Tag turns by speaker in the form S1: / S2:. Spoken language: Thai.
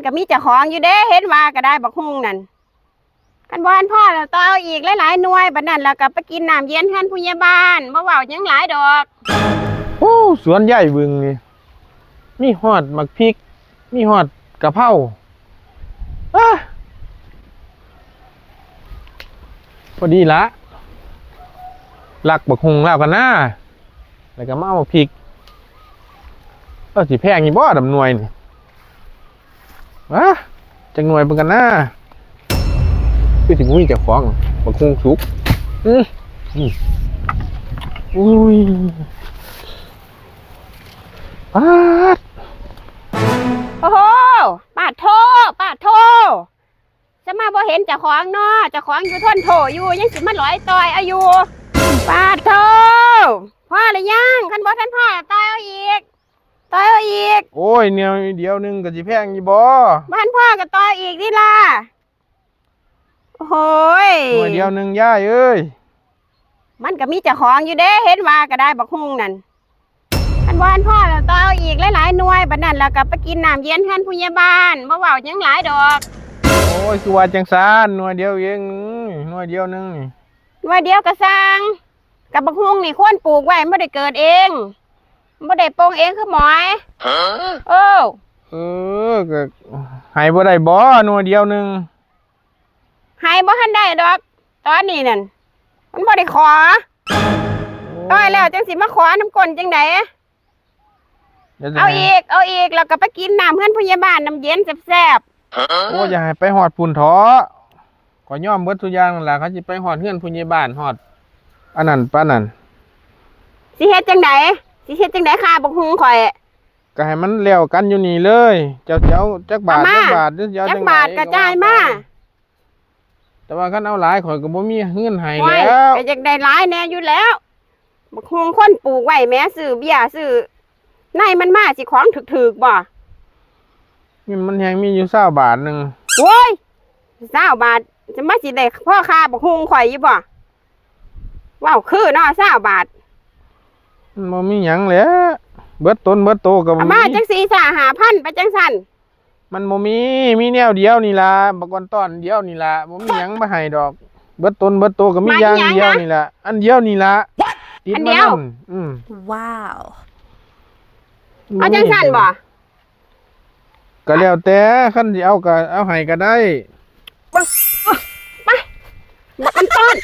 S1: ก็มีเจ้าของอยู่เด้เห็นว่าก็ได้บักฮุ่งนั่นกันบ่อันพ่อแล้วต่อเอาอีกหลายๆหน่วยบัดนั้นแล้วก็ไปกินน้ำเย็นเฮือนผู้ใหญ่บ้านบ่เว้าหยังหลายดอก
S2: โอ้สวนใหญ่บึงนี่มีฮอดมักพริกมีฮอดกะเพราพอดีละหลักบักฮุงแล้วกันนะแล้วก็มาเอาพริกสิแพงนี่บ่ดำหน่วยนี่จังหน่วยเบิ่งกันนะคือถึงมีเจ้าของบักฮุงสุกอุ้ยปาด
S1: โอ้โหปาดโทจะมาบ่เห็นเจ้าของเนาะเจ้าของอยู่ทนโถอยู่ยังสิมาลอยต่อยอายุปาดโทพ่อหรือยังคันบ่ทันพ่อต่อยเอาอีก
S2: โอ้ยเนี่ยเดียวนึงก็สิแพงอยู่บ่
S1: บ้านพ่อก็ต่อยอีกนี่ล่ะโอ้ย
S2: หน่วยเดียวนึงย่าเอ้ย
S1: มันก็มีเจ้าของอยู่เด้เห็นว่าก็ได้บักฮุ่งนั่นคันบ่ทันพ่อแล้วต่อยเอาอีกหลายๆหน่วยบัดนั้นแล้วก็ไปกินน้ำเย็นเฮือนผู้ใหญ่บ้านบ่เว้าหยังหลายดอก
S2: โอ้ยคือว่าจังซ่านหน่วยเดียวเองหน่วยเดียวนึง
S1: หน่วยเดียวก็สร้างกับบักฮุ่งนี่ควรปลูกไว้ไม่ได้เกิดเองไม่ได้ปลูกเองคือหมอย
S2: ก็ให้บ่ได้บ่หน่วยเดียวนึง
S1: ให้บ่ทันได้ดอกตอนนี้นั่นมันบ่ได้ขอต้อยแล้วจังสิมาขอน้ำก้นจังไดเอาอีกแล้วก็ไปกินน้ำเพื่อนผู้ใหญ่บ้านน้ำเย็นแซ่บ
S2: โอ้อย่าให้ไปหอดพุ่นท้อขอย่อมเบิดทุกอย่างนั่นล่ะเขาสิไปหอดเฮือนผู้ใหญ่บ้านหอดอันนั้นปานนั้น
S1: สิเฮ็ดจังไดค่ะบักฮุ่งข่อย
S2: ก็ให้มันแล้วกันอยู่นี่เลยเจ้าจักบาทหรือ
S1: จักบาทกระจายมา
S2: แต่ว่าคันเอาหลายข่อยก็บ่มีเงินให้แล้ว
S1: ก็อยากได้หลายแน่อยู่แล้วบักฮุ่งคนปลูกไว้แม้ซื้อเบี้ยซื้อในมันมาสิของถึกๆบ่
S2: มันยังมีอยู่20 บาทนึง
S1: โอ้ย20 บาทจะมาสิได้พ่อค้าบักฮุ่งข่อยอยู่บ่ว้าวคือเนาะ20 บาท
S2: มันบ่มีหยังแหละเบิดต้นเบิดโตก็บ่มี
S1: มาจัง4-5,000ไปจังซั่น
S2: มันบ่มีแนวเดียวนี่ล่ะบักวันต้อนเดียวนี่ล่ะบ่มีหยังมาให้ดอกเบิดต้นเบิดโตก็มีอย่างเดียวนี่ล่ะอันเดียวนี่ล่ะ
S1: ติดมานํว้าวเอาจังซั่นบ่
S2: ก็แล้วแต่คันสิเอาก็เอาให้ก็ได้
S1: ไปบักอันต้น